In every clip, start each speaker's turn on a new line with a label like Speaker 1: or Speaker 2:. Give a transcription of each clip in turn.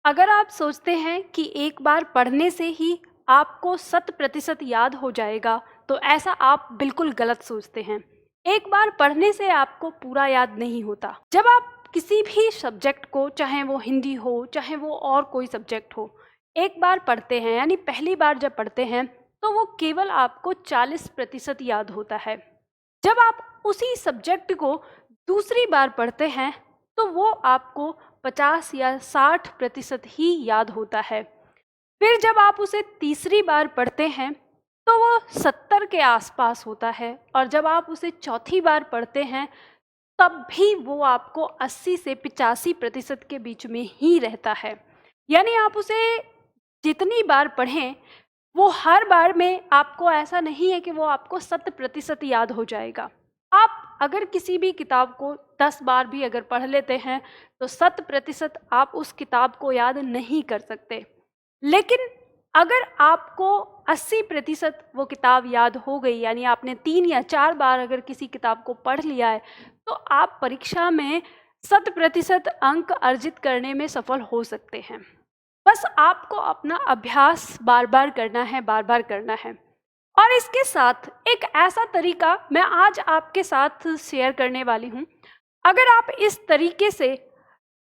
Speaker 1: अगर आप सोचते हैं कि एक बार पढ़ने से ही आपको 100% याद हो जाएगा, तो ऐसा आप बिल्कुल गलत सोचते हैं। एक बार पढ़ने से आपको पूरा याद नहीं होता। जब आप किसी भी सब्जेक्ट को, चाहे वो हिंदी हो, चाहे वो और कोई सब्जेक्ट हो, एक बार पढ़ते हैं, यानी पहली बार जब पढ़ते हैं, तो वो केवल आपको 40% याद होता है। जब आप उसी सब्जेक्ट को दूसरी बार पढ़ते हैं, तो वो आपको 50 या 60% ही याद होता है। फिर जब आप उसे तीसरी बार पढ़ते हैं, तो वो 70 के आसपास होता है, और जब आप उसे चौथी बार पढ़ते हैं, तब भी वो आपको 80 से 85% के बीच में ही रहता है। यानी आप उसे जितनी बार पढ़ें, वो हर बार में आपको ऐसा नहीं है कि वो आपको 100% याद हो जाएगा। आप अगर किसी भी किताब को 10 बार भी अगर पढ़ लेते हैं, तो 100% आप उस किताब को याद नहीं कर सकते। लेकिन अगर आपको 80% वो किताब याद हो गई, यानी आपने 3 या 4 बार अगर किसी किताब को पढ़ लिया है, तो आप परीक्षा में 100% अंक अर्जित करने में सफल हो सकते हैं। बस आपको अपना अभ्यास बार बार करना है, बार बार करना है। और इसके साथ एक ऐसा तरीका मैं आज आपके साथ शेयर करने वाली हूँ। अगर आप इस तरीके से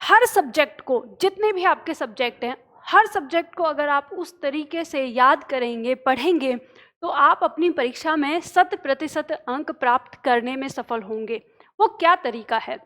Speaker 1: हर सब्जेक्ट को, जितने भी आपके सब्जेक्ट हैं, हर सब्जेक्ट को अगर आप उस तरीके से याद करेंगे, पढ़ेंगे, तो आप अपनी परीक्षा में 100% अंक प्राप्त करने में सफल होंगे। वो क्या तरीका है?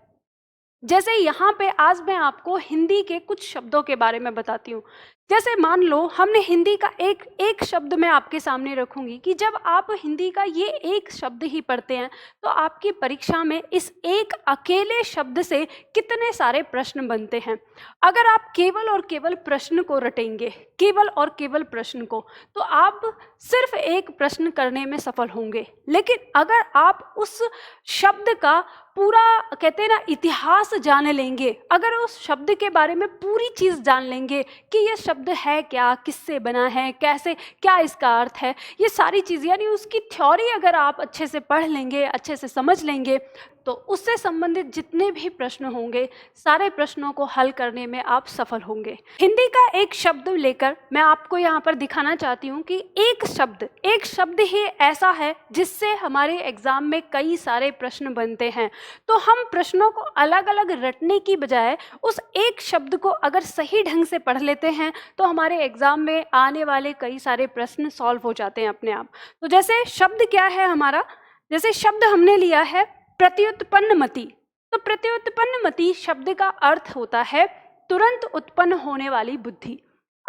Speaker 1: जैसे यहाँ पे आज मैं आपको हिंदी के कुछ शब्दों के बारे में बताती हूँ। जैसे मान लो हमने हिंदी का एक शब्द मैं आपके सामने रखूंगी कि जब आप हिंदी का ये एक शब्द ही पढ़ते हैं, तो आपकी परीक्षा में इस एक अकेले शब्द से कितने सारे प्रश्न बनते हैं। अगर आप केवल और केवल प्रश्न को रटेंगे, केवल और केवल प्रश्न को, तो आप सिर्फ एक प्रश्न करने में सफल होंगे। लेकिन अगर आप उस शब्द का पूरा, कहते हैं ना, इतिहास जान लेंगे, अगर उस शब्द के बारे में पूरी चीज़ जान लेंगे कि ये शब्द है क्या, किससे बना है, कैसे, क्या इसका अर्थ है, ये सारी चीज़, यानी उसकी थ्योरी अगर आप अच्छे से पढ़ लेंगे, अच्छे से समझ लेंगे, तो उससे संबंधित जितने भी प्रश्न होंगे, सारे प्रश्नों को हल करने में आप सफल होंगे। हिंदी का एक शब्द लेकर मैं आपको यहाँ पर दिखाना चाहती हूँ कि एक शब्द ही ऐसा है जिससे हमारे एग्जाम में कई सारे प्रश्न बनते हैं। तो हम प्रश्नों को अलग अलग रटने की बजाय उस एक शब्द को अगर सही ढंग से पढ़ लेते हैं, तो हमारे एग्जाम में आने वाले कई सारे प्रश्न सॉल्व हो जाते हैं अपने आप। तो जैसे शब्द क्या है हमारा, जैसे शब्द हमने लिया है प्रत्युत्पन्नमति। तो प्रत्युत्पन्नमति शब्द का अर्थ होता है तुरंत उत्पन्न होने वाली बुद्धि।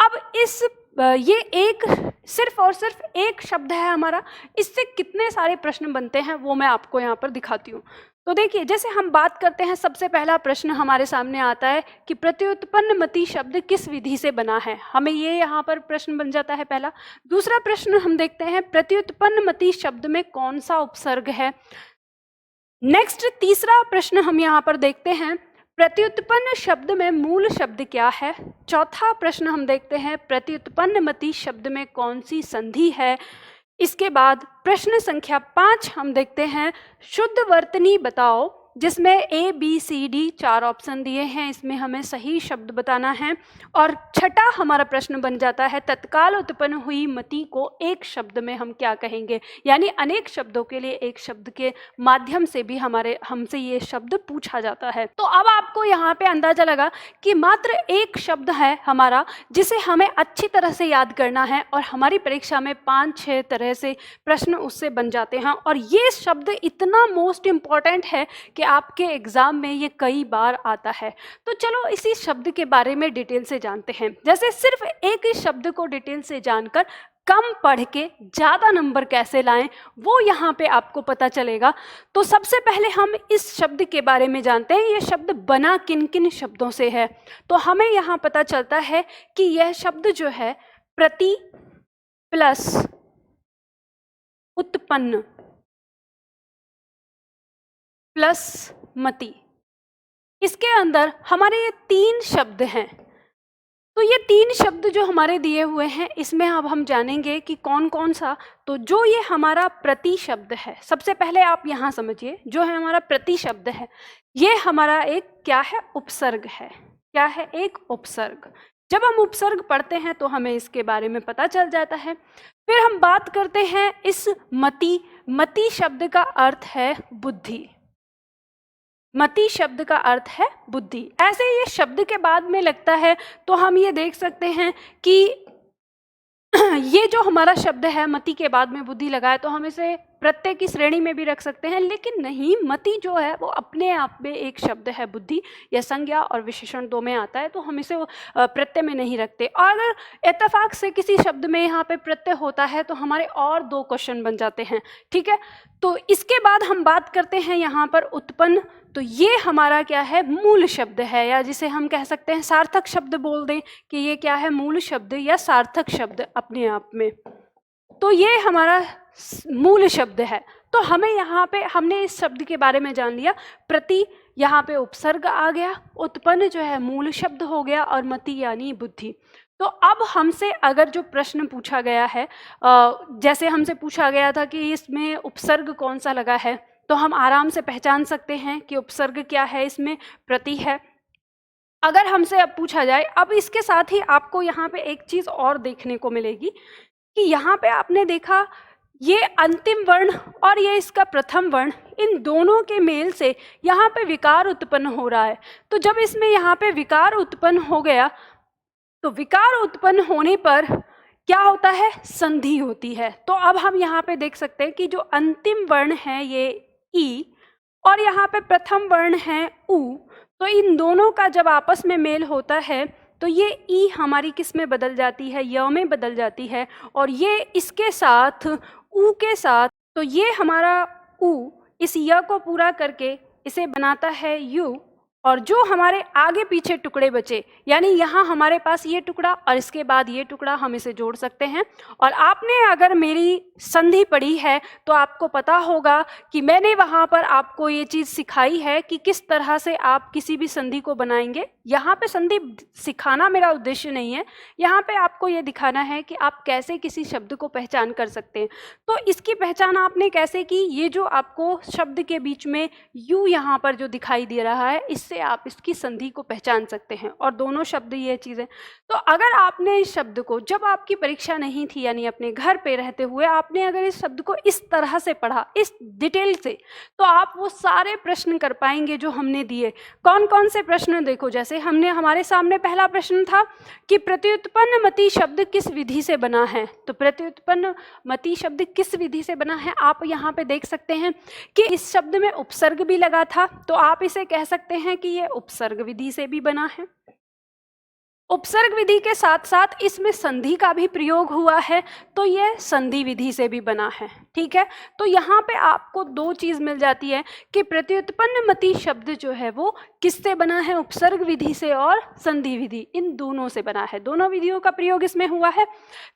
Speaker 1: अब ये एक सिर्फ और सिर्फ एक शब्द है हमारा, इससे कितने सारे प्रश्न बनते हैं वो मैं आपको यहाँ पर दिखाती हूँ। तो देखिए, जैसे हम बात करते हैं, सबसे पहला प्रश्न हमारे सामने आता है कि प्रत्युत्पन्नमति शब्द किस विधि से बना है। हमें ये यहाँ पर प्रश्न बन जाता है पहला। दूसरा प्रश्न हम देखते हैं, प्रत्युत्पन्नमति शब्द में कौन सा उपसर्ग है। नेक्स्ट तीसरा प्रश्न हम यहाँ पर देखते हैं, प्रत्युत्पन्न शब्द में मूल शब्द क्या है। चौथा प्रश्न हम देखते हैं, प्रत्युत्पन्नमति शब्द में कौन सी संधि है। इसके बाद प्रश्न संख्या 5 हम देखते हैं, शुद्ध वर्तनी बताओ, जिसमें ABCD 4 ऑप्शन दिए हैं, इसमें हमें सही शब्द बताना है। और छठा हमारा प्रश्न बन जाता है, तत्काल उत्पन्न हुई मति को एक शब्द में हम क्या कहेंगे। यानी अनेक शब्दों के लिए एक शब्द के माध्यम से भी हमसे ये शब्द पूछा जाता है। तो अब आपको यहाँ पे अंदाजा लगा कि मात्र एक शब्द है हमारा जिसे हमें अच्छी तरह से याद करना है, और हमारी परीक्षा में 5-6 तरह से प्रश्न उससे बन जाते हैं। और ये शब्द इतना मोस्ट इम्पॉर्टेंट है कि आपके एग्जाम में ये कई बार आता है। तो चलो इसी शब्द के बारे में डिटेल से जानते हैं। जैसे सिर्फ एक ही शब्द को डिटेल से जानकर कम पढ़ के ज़्यादा नंबर कैसे लाएं, वो यहाँ पे आपको पता चलेगा। तो सबसे पहले हम इस शब्द के बारे में जानते हैं, ये शब्द बना किन किन शब्दों से है। तो हमें यहाँ पता चलता है कि यह शब्द जो है, प्रति प्लस उत्पन्न प्लस मति, इसके अंदर हमारे ये 3 शब्द हैं। तो ये 3 शब्द जो हमारे दिए हुए हैं, इसमें अब हम जानेंगे कि कौन कौन सा। तो जो ये हमारा प्रति शब्द है, सबसे पहले आप यहाँ समझिए, जो है हमारा प्रति शब्द है, ये हमारा एक क्या है, उपसर्ग है। क्या है, एक उपसर्ग। जब हम उपसर्ग पढ़ते हैं तो हमें इसके बारे में पता चल जाता है। फिर हम बात करते हैं इस मति। मति शब्द का अर्थ है बुद्धि। मति शब्द का अर्थ है बुद्धि। ऐसे ये शब्द के बाद में लगता है तो हम ये देख सकते हैं कि ये जो हमारा शब्द है मति के बाद में बुद्धि लगा है, तो हम इसे प्रत्यय की श्रेणी में भी रख सकते हैं, लेकिन नहीं, मति जो है वो अपने आप में एक शब्द है। बुद्धि या संज्ञा और विशेषण दो में आता है, तो हम इसे प्रत्यय में नहीं रखते। और अगर इत्तेफाक से किसी शब्द में यहाँ पे प्रत्यय होता है तो हमारे और दो क्वेश्चन बन जाते हैं, ठीक है। तो इसके बाद हम बात करते हैं यहाँ पर उत्पन्न। तो ये हमारा क्या है, मूल शब्द है, या जिसे हम कह सकते हैं सार्थक शब्द बोल दें कि ये क्या है, मूल शब्द या सार्थक शब्द अपने आप में। तो ये हमारा मूल शब्द है। तो हमें यहाँ पे हमने इस शब्द के बारे में जान लिया। प्रति यहाँ पे उपसर्ग आ गया, उत्पन्न जो है मूल शब्द हो गया, और मति यानी बुद्धि। तो अब हमसे अगर जो प्रश्न पूछा गया है, जैसे हमसे पूछा गया था कि इसमें उपसर्ग कौन सा लगा है, तो हम आराम से पहचान सकते हैं कि उपसर्ग क्या है, इसमें प्रति है। अगर हमसे अब पूछा जाए, अब इसके साथ ही आपको यहाँ पे एक चीज़ और देखने को मिलेगी कि यहाँ पे आपने देखा ये अंतिम वर्ण और ये इसका प्रथम वर्ण, इन दोनों के मेल से यहाँ पे विकार उत्पन्न हो रहा है। तो जब इसमें यहाँ पे विकार उत्पन्न हो गया, तो विकार उत्पन्न होने पर क्या होता है, संधि होती है। तो अब हम यहाँ पे देख सकते हैं कि जो अंतिम वर्ण है ये ई, और यहाँ पे प्रथम वर्ण है उ, तो इन दोनों का जब आपस में मेल होता है तो ये ई हमारी किस में बदल जाती है, य में बदल जाती है, और ये इसके साथ उ के साथ, तो ये हमारा उ इस य को पूरा करके इसे बनाता है यू, और जो हमारे आगे पीछे टुकड़े बचे, यानी यहाँ हमारे पास ये टुकड़ा और इसके बाद ये टुकड़ा, हम इसे जोड़ सकते हैं। और आपने अगर मेरी संधि पढ़ी है तो आपको पता होगा कि मैंने वहाँ पर आपको ये चीज़ सिखाई है कि किस तरह से आप किसी भी संधि को बनाएंगे। यहाँ पे संधि सिखाना मेरा उद्देश्य नहीं है, यहाँ पे आपको ये दिखाना है कि आप कैसे किसी शब्द को पहचान कर सकते हैं। तो इसकी पहचान आपने कैसे की, ये जो आपको शब्द के बीच में यू यहाँ पर जो दिखाई दे रहा है, इससे आप इसकी संधि को पहचान सकते हैं, और दोनों शब्द ये चीज़ें। तो अगर आपने इस शब्द को, जब आपकी परीक्षा नहीं थी, यानी अपने घर पे रहते हुए आपने अगर इस शब्द को इस तरह से पढ़ा, इस डिटेल से, तो आप वो सारे प्रश्न कर पाएंगे जो हमने दिए। कौन कौन से प्रश्न, देखो, जैसे हमने, हमारे सामने पहला प्रश्न था कि प्रत्युत्पन्न मति शब्द किस विधि से बना है। तो प्रत्युत्पन्न मति शब्द किस विधि से बना है, आप यहाँ पे देख सकते हैं कि इस शब्द में उपसर्ग भी लगा था, तो आप इसे कह सकते हैं कि ये उपसर्ग विधि से भी बना है। उपसर्ग विधि के साथ साथ इसमें संधि का भी प्रयोग हुआ है, तो यह संधि विधि से भी बना है, ठीक है। तो यहाँ पे आपको दो चीज़ मिल जाती है कि प्रत्युत्पन्न मति शब्द जो है वो किससे बना है, उपसर्ग विधि से और संधि विधि, इन दोनों से बना है। दोनों विधियों का प्रयोग इसमें हुआ है।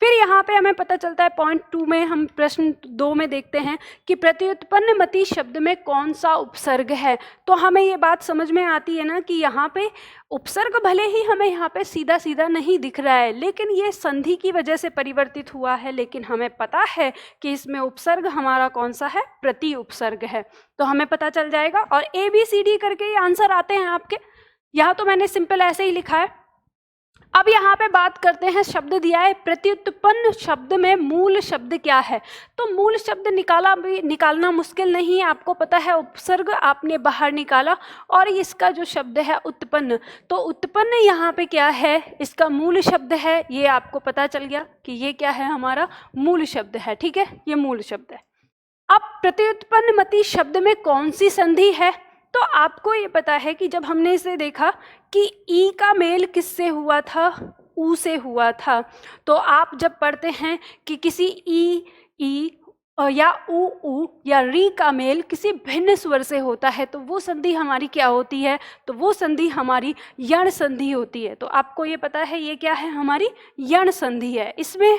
Speaker 1: फिर यहाँ पे हमें पता चलता है, पॉइंट 2 में हम प्रश्न 2 में देखते हैं कि प्रत्युत्पन्न मति शब्द में कौन सा उपसर्ग है। तो हमें ये बात समझ में आती है ना कि यहाँ पे उपसर्ग भले ही हमें यहाँ पे सीधा सीधा नहीं दिख रहा है, लेकिन ये संधि की वजह से परिवर्तित हुआ है, लेकिन हमें पता है कि इसमें उपसर्ग हमारा कौन सा है, प्रति उपसर्ग है। तो हमें पता चल जाएगा, और ABCD करके ये आंसर आते हैं आपके। यहाँ तो मैंने सिंपल ऐसे ही लिखा है। अब यहाँ पे बात करते हैं, शब्द दिया है प्रत्युत्पन्न शब्द में मूल शब्द क्या है। तो मूल शब्द निकालना मुश्किल नहीं है, आपको पता है उपसर्ग आपने बाहर निकाला, और इसका जो शब्द है उत्पन्न, तो उत्पन्न यहाँ पे क्या है, इसका मूल शब्द है, ये आपको पता चल गया कि ये क्या है, हमारा मूल शब्द है, ठीक है, ये मूल शब्द है। अब प्रत्युत्पन्न मति शब्द में कौन सी संधि है, तो आपको ये पता है कि जब हमने इसे देखा कि ई का मेल किससे हुआ था, ऊ से हुआ था। तो आप जब पढ़ते हैं कि किसी ई या ऊ या री का मेल किसी भिन्न स्वर से होता है, तो वो संधि हमारी क्या होती है, तो वो संधि हमारी यण संधि होती है। तो आपको ये पता है ये क्या है, हमारी यण संधि है। इसमें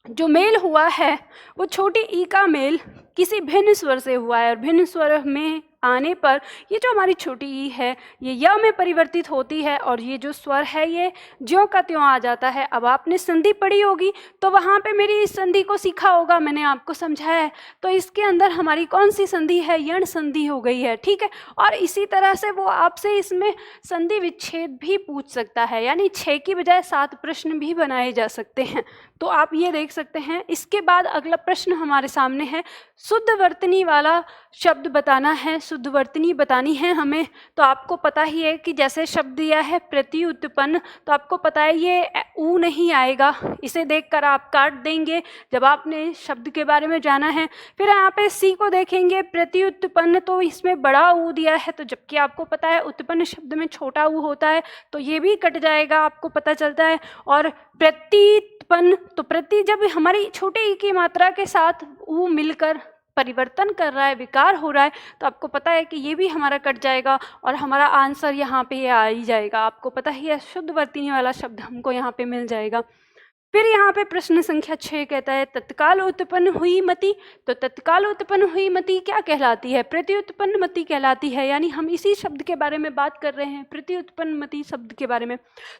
Speaker 1: जो मेल हुआ है वो छोटी ई का मेल किसी भिन्न स्वर से हुआ है, और भिन्न स्वर में आने पर ये जो हमारी छोटी ई है ये य में परिवर्तित होती है और ये जो स्वर है ये ज्यों का त्यों आ जाता है। अब आपने संधि पढ़ी होगी तो वहाँ पे मेरी इस संधि को सीखा होगा, मैंने आपको समझाया है। तो इसके अंदर हमारी कौन सी संधि है? यण संधि हो गई है, ठीक है। और इसी तरह से वो आपसे इसमें संधि विच्छेद भी पूछ सकता है, यानी 6 की बजाय 7 प्रश्न भी बनाए जा सकते हैं। तो आप ये देख सकते हैं। इसके बाद अगला प्रश्न हमारे सामने है, शुद्ध वर्तनी वाला शब्द बताना है, शुद्ध वर्तनी बतानी है हमें। तो आपको पता ही है कि जैसे शब्द दिया है प्रत्युत्पन्न, तो आपको पता है ये ऊ नहीं आएगा, इसे देखकर आप काट देंगे जब आपने शब्द के बारे में जाना है। फिर यहाँ पे सी को देखेंगे, प्रत्युत्पन्न, तो इसमें बड़ा ऊ दिया है, तो जबकि आपको पता है उत्पन्न शब्द में छोटा ऊ होता है, तो ये भी कट जाएगा, आपको पता चलता है। और प्रत्युत्पन्न, तो प्रति जब हमारी छोटे ई की मात्रा के साथ ऊ मिलकर परिवर्तन कर रहा है, विकार हो रहा है, तो आपको पता है कि ये भी हमारा कट जाएगा और हमारा आंसर यहाँ पे ये आ ही जाएगा। आपको पता ही है शुद्ध वर्तनी वाला शब्द हमको यहाँ पे मिल जाएगा। फिर यहाँ पे प्रश्न संख्या 6 कहता है, तत्काल उत्पन्न हुई मति। तो तत्काल उत्पन्न हुई मति क्या कहलाती है? प्रत्युत्पन्न मति कहलाती है, यानी हम इसी शब्द के बारे में बात कर रहे हैं, प्रत्युत्पन्न मति शब्द के बारे में।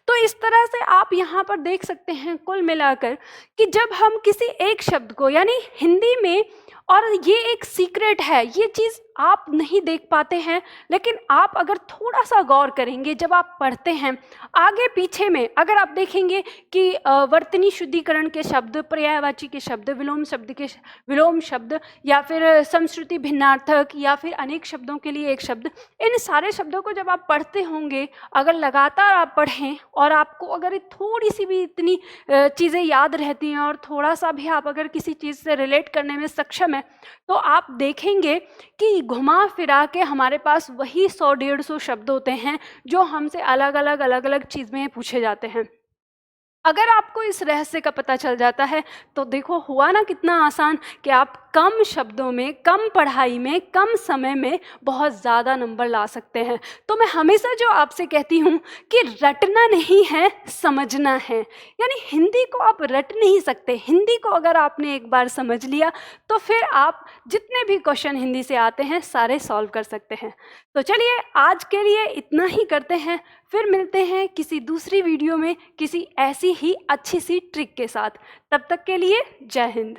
Speaker 1: तो इस तरह से आप यहाँ पर देख सकते हैं कुल मिलाकर कि जब हम किसी एक शब्द को, यानी हिंदी में, और ये एक सीक्रेट है, ये चीज़ आप नहीं देख पाते हैं, लेकिन आप अगर थोड़ा सा गौर करेंगे जब आप पढ़ते हैं आगे पीछे में, अगर आप देखेंगे कि वर्तनी शुद्धिकरण के शब्द, पर्यायवाची के शब्द, विलोम शब्द, या फिर समश्रुति भिन्नार्थक, या फिर अनेक शब्दों के लिए एक शब्द, इन सारे शब्दों को जब आप पढ़ते होंगे, अगर लगातार आप पढ़ें और आपको अगर थोड़ी सी भी इतनी चीज़ें याद रहती हैं और थोड़ा सा भी आप अगर किसी चीज़ से रिलेट करने में सक्षम है, तो आप देखेंगे कि घुमा फिरा के हमारे पास वही 100-150 शब्द होते हैं जो हमसे अलग अलग चीज़ में पूछे जाते हैं। अगर आपको इस रहस्य का पता चल जाता है तो देखो हुआ ना कितना आसान कि आप कम शब्दों में, कम पढ़ाई में, कम समय में बहुत ज़्यादा नंबर ला सकते हैं। तो मैं हमेशा जो आपसे कहती हूँ कि रटना नहीं है, समझना है। यानी हिंदी को आप रट नहीं सकते, हिंदी को अगर आपने एक बार समझ लिया तो फिर आप जितने भी क्वेश्चन हिंदी से आते हैं सारे सॉल्व कर सकते हैं। तो चलिए आज के लिए इतना ही करते हैं, फिर मिलते हैं किसी दूसरी वीडियो में किसी ऐसी ही अच्छी सी ट्रिक के साथ। तब तक के लिए जय हिंद।